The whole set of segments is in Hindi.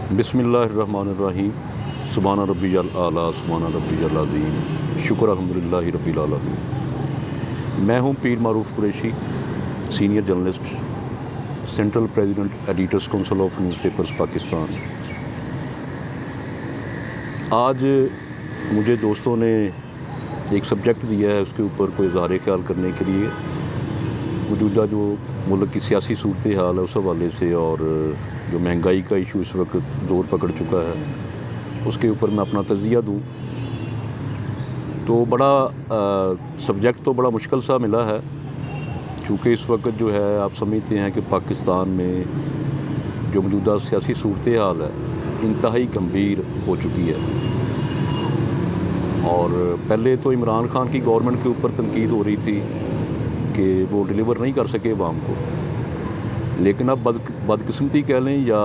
बिस्मिल्लाहिर्रहमानिर्रहीम। सुब्हान रब्बियल आला सुब्हान रब्बियल अज़ीम। शुक्र अल्हम्दुलिल्लाहि रब्बिल आलमीन। मैं हूँ Pir Maroof Qureshi, senior journalist, central president editors council of newspapers Pakistan. आज मुझे दोस्तों ने एक सब्जेक्ट दिया है, उसके ऊपर कोई इज़हार ख्याल करने के लिए मौजूदा जो मुल्क की सियासी सूरत हाल है उस हवाले से, और जो महंगाई का इशू इस वक्त ज़ोर पकड़ चुका है उसके ऊपर मैं अपना तज़िया दूँ। तो सब्जेक्ट तो बड़ा मुश्किल सा मिला है, चूँकि इस वक्त जो है आप समझते हैं कि पाकिस्तान में जो मौजूदा सियासी सूरत हाल है इंतहाई गंभीर हो चुकी है। और पहले तो इमरान खान की गवर्नमेंट के ऊपर तनकीद हो रही थी कि वो डिलीवर नहीं कर सके अवाम को, लेकिन अब बदकिस्मती कह लें या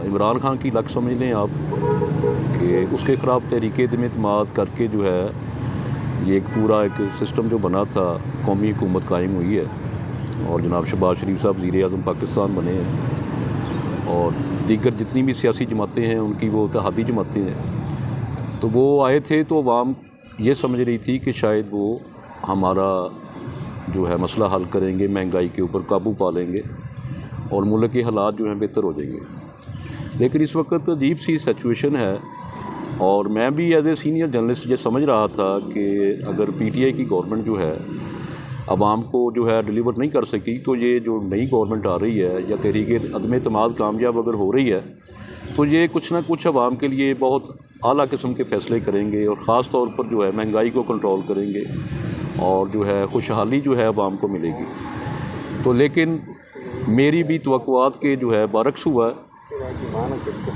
इमरान खान की लक समझ लें आप कि उसके ख़िलाफ़ तहरीक-ए-एतमाद करके जो है ये एक पूरा एक सिस्टम जो बना था, कौमी हुकूमत कायम हुई है और जनाब शहबाज शरीफ साहब वज़ीर-ए-आज़म पाकिस्तान बने हैं और दीगर जितनी भी सियासी जमातें हैं उनकी वो इत्तेहादी जमातें हैं। तो वो आए थे तो अवाम ये समझ रही थी कि शायद वो हमारा जो है मसला हल करेंगे, महंगाई के ऊपर काबू पा लेंगे और मुल्क के हालात जो हैं बेहतर हो जाएंगे। लेकिन इस वक्त अजीब सी सिचुएशन है और मैं भी एज ए सीनियर जर्नलिस्ट ये समझ रहा था कि अगर पीटीआई की गवर्नमेंट जो है अवाम को जो है डिलीवर नहीं कर सकी, तो ये जो नई गवर्नमेंट आ रही है या तहरीक-ए-एतमाद कामयाब अगर हो रही है तो ये कुछ ना कुछ अवाम के लिए बहुत आला किस्म के फ़ैसले करेंगे और ख़ास तौर पर जो है महंगाई को कंट्रोल करेंगे और जो है खुशहाली जो है अवाम को मिलेगी। तो लेकिन मेरी भी तवक्कुआत के जो है बरक्स हुआ।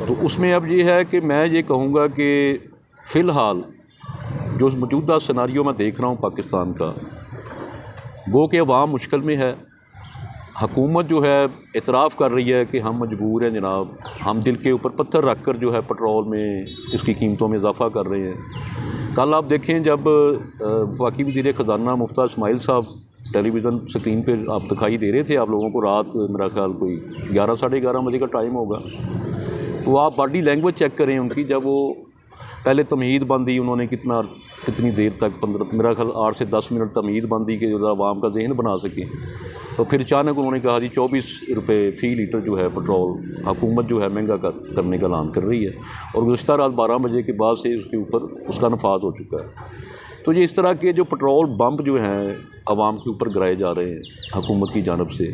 तो उसमें अब ये है कि मैं ये कहूँगा कि फ़िलहाल जो मौजूदा सिनारियो मैं देख रहा हूँ पाकिस्तान का, गो के अवाम मुश्किल में है। हुकूमत जो है इतराफ़ कर रही है कि हम मजबूर हैं जनाब, हम दिल के ऊपर पत्थर रख कर जो है पेट्रोल में इसकी कीमतों में इजाफ़ा कर रहे हैं। कल आप देखें जब वफाकी वज़ीर ख़ज़ाना मुफ्ता इस्माइल साहब टेलीविज़न स्क्रीन पे आप दिखाई दे रहे थे आप लोगों को, रात मेरा ख्याल कोई 11 साढ़े 11 बजे का टाइम होगा, तो आप बॉडी लैंग्वेज चेक करें उनकी। जब वो पहले तमहीद बंदी उन्होंने कितनी देर तक 15 मेरा ख्याल 8 से 10 मिनट तमहीद बंदी के जो आवाम का जहन बना सकें, तो फिर अचानक उन्होंने कहा जी 24 रुपये फ़ी लीटर जो है पेट्रोल हुकूमत जो है महंगा करने का ऐलान कर रही है और गुज़श्ता रात 12 बजे के बाद से उसके ऊपर उसका नफाज हो चुका है। तो ये इस तरह के जो पेट्रोल बम्प जो हैं आवाम के ऊपर गिराए जा रहे हैं हुकूमत की जानब से,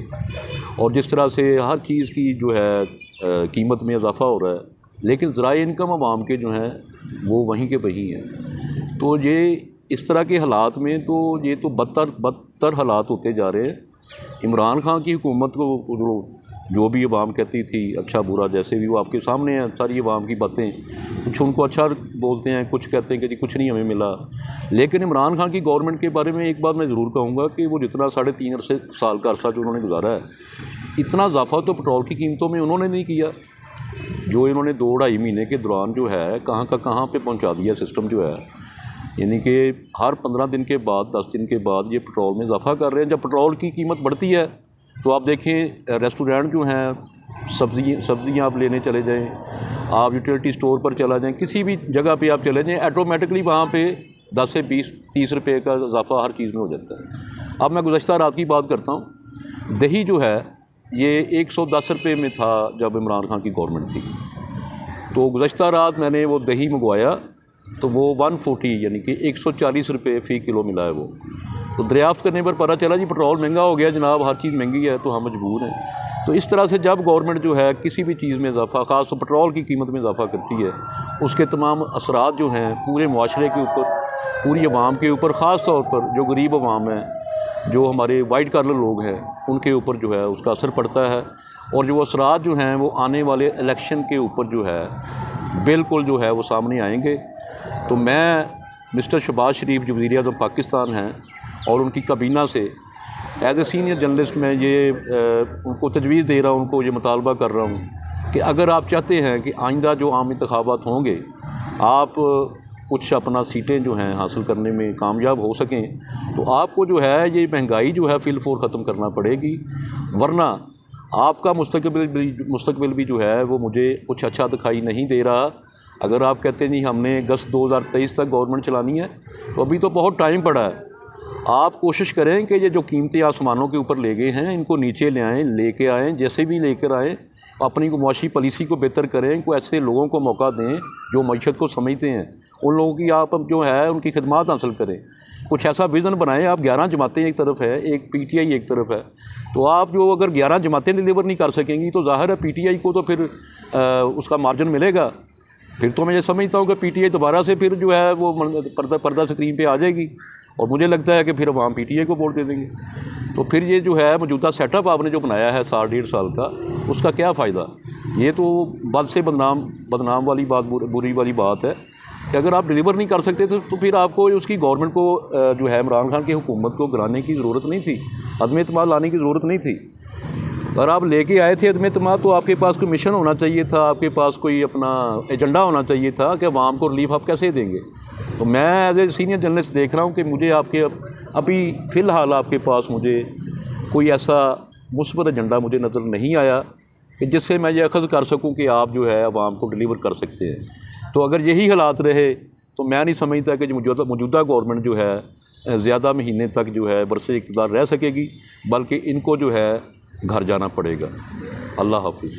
और जिस तरह से हर चीज़ की जो है कीमत में इजाफ़ा हो रहा है, लेकिन ज़राए इनकम आवाम के जो हैं वो वहीं के वहीं हैं। तो ये इस तरह के हालात में तो ये तो बदतर हालात होते जा रहे हैं। इमरान खान की हुकूमत को जो भी अवाम कहती थी अच्छा बुरा जैसे भी, वो आपके सामने है सारी अवाम की बातें, कुछ उनको अच्छा बोलते हैं, कुछ कहते हैं कि जी कुछ नहीं हमें मिला। लेकिन इमरान खान की गवर्नमेंट के बारे में एक बात मैं ज़रूर कहूँगा कि वो जितना 3.5 साल का अरसा जो उन्होंने गुजारा है, इतना इजाफा तो पेट्रोल की कीमतों में उन्होंने नहीं किया। जो इन्होंने 2-2.5 महीने के दौरान जो है कहाँ का कहाँ पर पहुँचा दिया सिस्टम जो है, यानी कि हर 15 दिन के बाद 10 दिन के बाद ये पेट्रोल में इजाफा कर रहे हैं। जब पेट्रोल की कीमत बढ़ती है तो आप देखें रेस्टोरेंट जो हैं, सब्ज़ियाँ आप लेने चले जाएं, आप यूटिलिटी स्टोर पर चला जाएं, किसी भी जगह पे आप चले जाएं, ऑटोमेटिकली वहाँ पे 10 से 20-30 रुपये का इजाफा हर चीज़ में हो जाता है। अब मैं गुज़श्ता रात की बात करता हूँ, दही जो है ये 110 रुपये में था जब इमरान खान की गवर्नमेंट थी। तो गुज़श्ता रात मैंने वो दही मंगवाया तो वो 140 यानी कि 140 रुपये फ़ी किलो मिला है वो। तो दरियाफ्त करने पर पता चला जी पेट्रोल महंगा हो गया जनाब, हर चीज़ महंगी है तो हम मजबूर हैं। तो इस तरह से जब गवर्नमेंट जो है किसी भी चीज़ में इजाफा, ख़ास तो पेट्रोल की कीमत में इजाफा करती है, उसके तमाम असरात जो हैं पूरे मुआशरे के ऊपर, पूरी आवाम के ऊपर, ख़ास तौर पर जो गरीब आवाम है, जो हमारे वाइट कॉलर लोग हैं, उनके ऊपर जो है उसका असर पड़ता है। और जो असरात जो हैं वो आने वाले इलेक्शन के ऊपर जो है बिल्कुल जो है वो सामने आएंगे। तो मैं मिस्टर शहबाज शरीफ जो वज़ीर-ए-आज़म पाकिस्तान हैं और उनकी काबीना से एज ए सीनियर जर्नलिस्ट मैं ये उनको तजवीज़ दे रहा हूँ, उनको ये मुतालबा कर रहा हूँ कि अगर आप चाहते हैं कि आइंदा जो आम इंतखाबात होंगे आप कुछ अपना सीटें जो हैं हासिल करने में कामयाब हो सकें, तो आपको जो है ये महंगाई जो है फ़िलफोर ख़त्म करना पड़ेगी, वरना आपका मुस्तकबिल भी जो है वो मुझे कुछ अच्छा दिखाई नहीं दे रहा। अगर आप कहते नहीं हमने अगस्त 2023 तक गवर्नमेंट चलानी है तो अभी तो बहुत टाइम पड़ा है। आप कोशिश करें कि ये जो कीमतें आसमानों के ऊपर ले गए हैं इनको नीचे ले आएँ, लेके आएँ, जैसे भी लेकर आएँ, अपनी मुआशी पॉलिसी को बेहतर करें। को ऐसे लोगों को मौका दें जो मईशत को समझते हैं, उन लोगों की आप जो है उनकी खिदमत हासिल करें। कुछ ऐसा विज़न बनाएं। आप 11 जमातें एक तरफ है, एक PTI एक तरफ है, तो आप जो अगर 11 जमातें डिलीवर नहीं कर सकेंगी तो ज़ाहिर है PTI को तो फिर उसका मार्जिन मिलेगा। फिर तो मैं ये समझता हूँ कि PTI दोबारा से फिर जो है वो पर्दा स्क्रीन पे आ जाएगी और मुझे लगता है कि फिर हम PTI को वोट दे देंगे। तो फिर ये जो है मौजूदा सेटअप आपने जो बनाया है 1.5 साल का, उसका क्या फ़ायदा? ये तो बद से बदनाम वाली बात, बुरी वाली बात है कि अगर आप डिलीवर नहीं कर सकते तो फिर आपको उसकी गवर्नमेंट को जो है इमरान खान की हुकूमत को गिराने की ज़रूरत नहीं थी, अदम एतमाद लाने की ज़रूरत नहीं थी। अगर आप लेके आए थे अदम एतमाद तो आपके पास कोई मिशन होना चाहिए था, आपके पास कोई अपना एजेंडा होना चाहिए था कि अवाम को रिलीफ आप कैसे देंगे। तो मैं एज ए सीनियर जर्नलिस्ट देख रहा हूँ कि मुझे आपके अभी फ़िलहाल आपके पास मुझे कोई ऐसा मुस्बत एजेंडा मुझे नज़र नहीं आया कि जिससे मैं ये अखज़ कर सकूँ कि आप जो है अवाम को डिलीवर कर सकते हैं। तो अगर यही हालात रहे तो मैं नहीं समझता कि मौजूदा गवर्नमेंट जो है ज़्यादा महीने तक जो है बरसे इक़्तिदार रह सकेगी, बल्कि इनको जो है घर जाना पड़ेगा। अल्लाह हाफ़िज़।